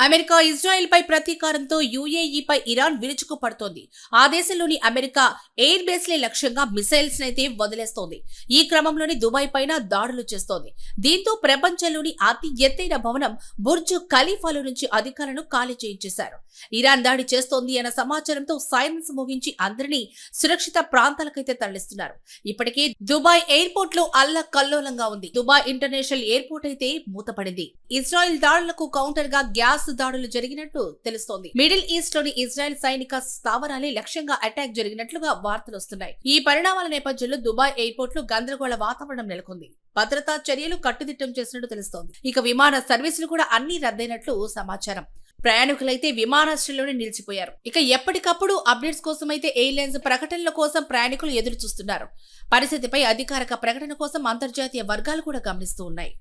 America Israel పై ప్రతీకారంతో యుఏఈపై Iran విరుచుకుపడుతోంది. ఆ దేశంలోని America air బేస్లే లక్ష్యంగా మిసైల్స్ నైతే వదిలేస్తోంది. ఈ క్రమంలోనే దుబాయ్ పైన దాడులు చేస్తోంది. దీంతో ప్రపంచంలోని అతి ఎత్తైన భవనం బుర్జ్ ఖలీఫాలో నుంచి అధికారులను ఖాళీ చేయించేశారు. ఇరాన్ దాడి చేస్తోంది అన్న సమాచారంతో సైరన్స్ మోగించి అందరినీ సురక్షిత ప్రాంతాలకైతే తరలిస్తున్నారు. ఇప్పటికే దుబాయ్ ఎయిర్పోర్ట్ లో అల్లకల్లోలంగా ఉంది. దుబాయ్ ఇంటర్నేషనల్ ఎయిర్పోర్ట్ అయితే మూతపడింది. ఇజ్రాయెల్ దాడులకు కౌంటర్ గా గ్యాస్ దాడులు జరిగినట్టు తెలుస్తోంది. మిడిల్ ఈస్ట్ లోని ఇజ్రాయెల్ సైనిక స్థావరాలే లక్ష్యంగా అటాక్ జరిగినట్లుగా వార్తలు వస్తున్నాయి. ఈ పరిణామాల నేపథ్యంలో దుబాయ్ ఎయిర్పోర్ట్ లో గందరగోళ వాతావరణం నెలకొంది. భద్రతా చర్యలు కట్టుదిట్టం చేసినట్టు తెలుస్తోంది. ఇక విమాన సర్వీసులు కూడా అన్ని రద్దయినట్లు సమాచారం. ప్రయాణికులైతే విమానాశ్రయంలోనే నిలిచిపోయారు. ఇక ఎప్పటికప్పుడు అప్డేట్స్ కోసం అయితే ఎయిర్లైన్స్ ప్రకటనల కోసం ప్రయాణికులు ఎదురు చూస్తున్నారు. పరిస్థితిపై అధికారిక ప్రకటన కోసం అంతర్జాతీయ వర్గాలు కూడా గమనిస్తూ ఉన్నాయి.